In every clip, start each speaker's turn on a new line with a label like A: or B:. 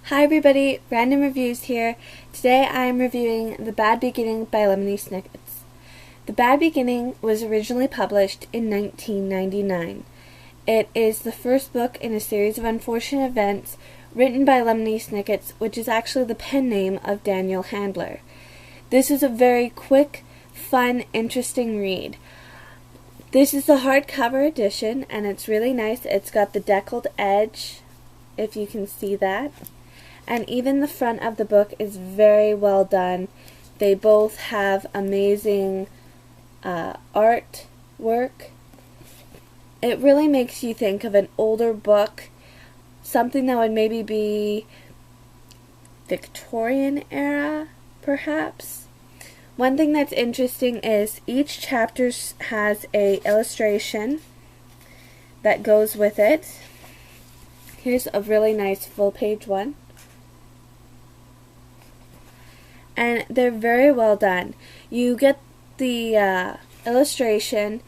A: Hi everybody, Random Reviews here. Today I am reviewing The Bad Beginning by Lemony Snickets. The Bad Beginning was originally published in 1999. It is the first book in a series of unfortunate events written by Lemony Snickets, which is actually the pen name of Daniel Handler. This is a very quick, fun, interesting read. This is the hardcover edition, and it's really nice. It's got the deckled edge, if you can see that. And even the front of the book is very well done. They both have amazing artwork. It really makes you think of an older book, something that would maybe be Victorian era, perhaps. One thing that's interesting is each chapter has an illustration that goes with it. Here's a really nice full-page one. And they're very well done. You get the illustration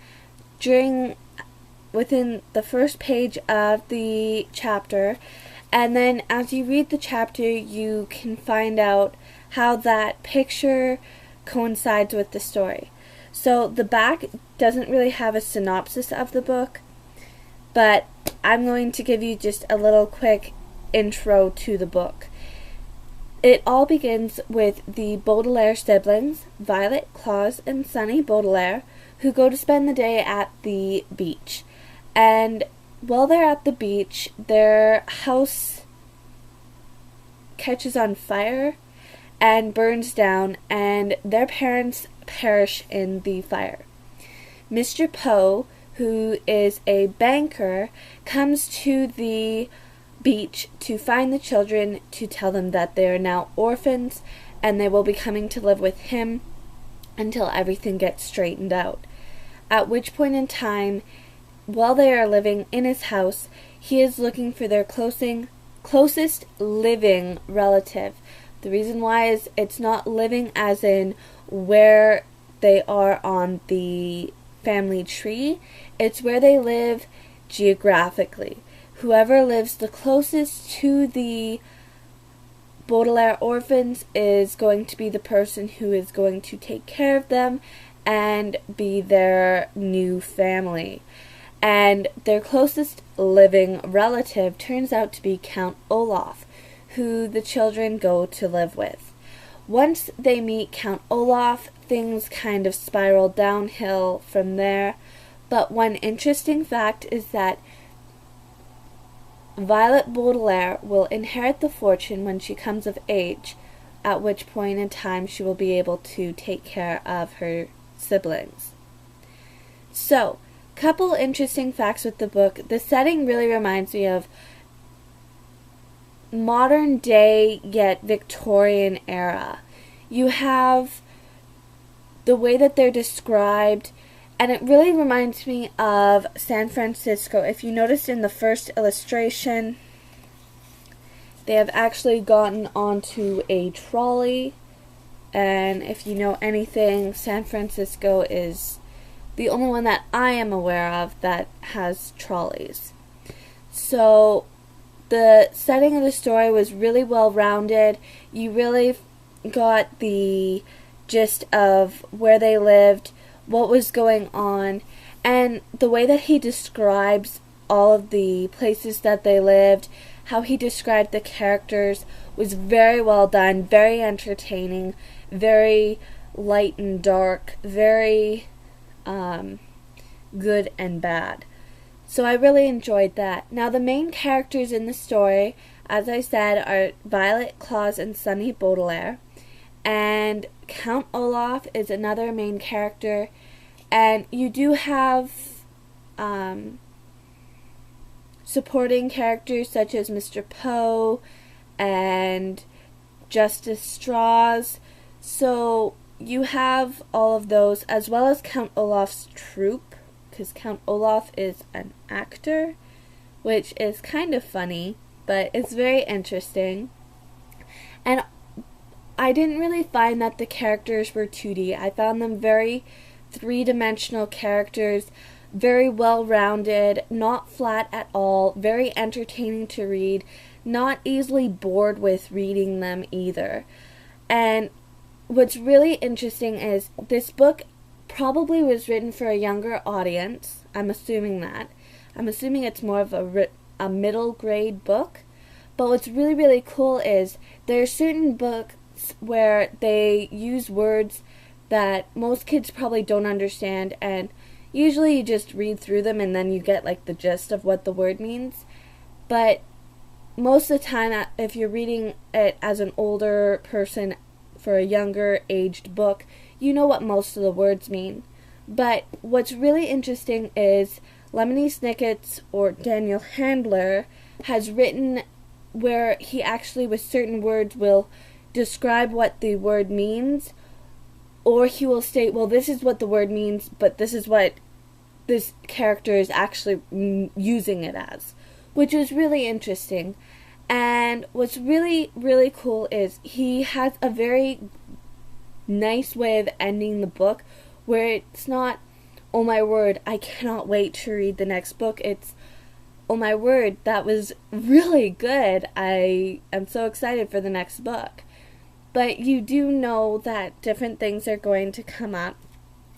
A: within the first page of the chapter, and then as you read the chapter you can find out how that picture coincides with the story. So the back doesn't really have a synopsis of the book, but I'm going to give you just a little quick intro to the book. It all begins with the Baudelaire siblings, Violet, Claus, and Sunny Baudelaire, who go to spend the day at the beach. And while they're at the beach, their house catches on fire and burns down, and their parents perish in the fire. Mr. Poe, who is a banker, comes to the beach to find the children, to tell them that they are now orphans and they will be coming to live with him until everything gets straightened out. At which point in time, while they are living in his house, he is looking for their closest living relative. The reason why is it's not living as in where they are on the family tree, it's where they live geographically. Whoever lives the closest to the Baudelaire orphans is going to be the person who is going to take care of them and be their new family. And their closest living relative turns out to be Count Olaf, who the children go to live with. Once they meet Count Olaf, things kind of spiral downhill from there. But one interesting fact is that Violet Baudelaire will inherit the fortune when she comes of age, at which point in time she will be able to take care of her siblings. So, couple interesting facts with the book. The setting really reminds me of modern day yet Victorian era. You have the way that they're described, and it really reminds me of San Francisco. If you noticed in the first illustration, they have actually gotten onto a trolley. And if you know anything, San Francisco is the only one that I am aware of that has trolleys. So the setting of the story was really well rounded. You really got the gist of where they lived, what was going on, and the way that he describes all of the places that they lived, how he described the characters was very well done, very entertaining, very light and dark, very good and bad. So I really enjoyed that. Now the main characters in the story, as I said, are Violet, Claus, and Sunny Baudelaire. And Count Olaf is another main character, and you do have supporting characters such as Mr. Poe and Justice Strauss. So you have all of those, as well as Count Olaf's troupe, because Count Olaf is an actor, which is kind of funny, but it's very interesting. And I didn't really find that the characters were 2D. I found them very three-dimensional characters, very well-rounded, not flat at all, very entertaining to read. not easily bored with reading them either. And what's really interesting is this book probably was written for a younger audience. I'm assuming that. I'm assuming it's more of a middle grade book. But what's really, really cool is there are certain books where they use words that most kids probably don't understand, and usually you just read through them and then you get like the gist of what the word means. But most of the time, if you're reading it as an older person for a younger aged book, you know what most of the words mean. But what's really interesting is Lemony Snicket's, or Daniel Handler, has written where he actually with certain words will describe what the word means, or he will state, well, this is what the word means, but this is what this character is actually using it as, which is really interesting. And what's really, really cool is he has a very nice way of ending the book where it's not, oh my word, I cannot wait to read the next book. It's, oh my word, that was really good. I am so excited for the next book. But you do know that different things are going to come up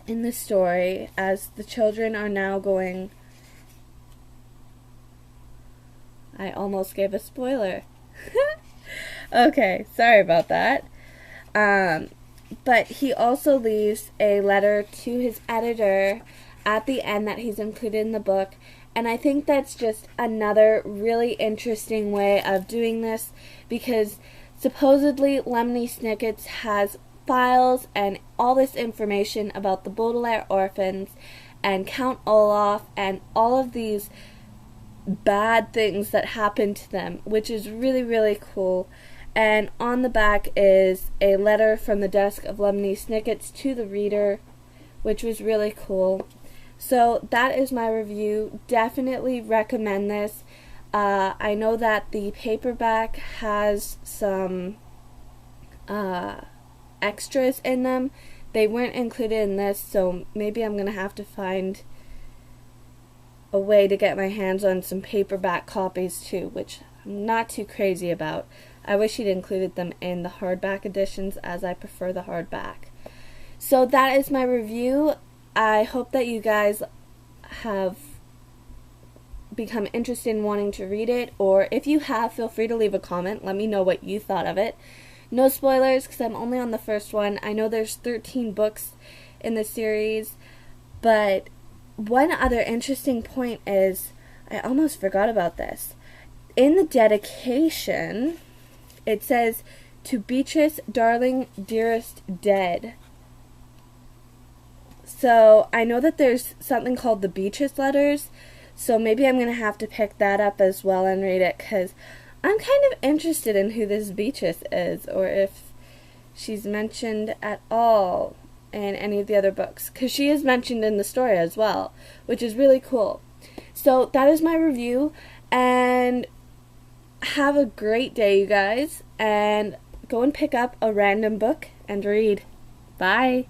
A: in the story as the children are now going... I almost gave a spoiler. Okay, sorry about that. But he also leaves a letter to his editor at the end that he's included in the book. And I think that's just another really interesting way of doing this, because supposedly Lemony Snicket has files and all this information about the Baudelaire orphans and Count Olaf and all of these bad things that happened to them, which is really, really cool. And on the back is a letter from the desk of Lemony Snicket to the reader, which was really cool. So that is my review. Definitely recommend this. I know that the paperback has some extras in them. They weren't included in this, so maybe I'm going to have to find a way to get my hands on some paperback copies too, which I'm not too crazy about. I wish he'd included them in the hardback editions, as I prefer the hardback. So that is my review. I hope that you guys have become interested in wanting to read it, or if you have, feel free to leave a comment. Let me know what you thought of it. No spoilers, because I'm only on the first one. I know there's 13 books in the series, but one other interesting point is, I almost forgot about this. In the dedication, it says, "To Beatrice, darling, dearest, dead." So I know that there's something called the Beatrice letters, so maybe I'm going to have to pick that up as well and read it, because I'm kind of interested in who this Beatrice is, or if she's mentioned at all in any of the other books, because she is mentioned in the story as well, which is really cool. So that is my review, and have a great day, you guys, and go and pick up a random book and read. Bye!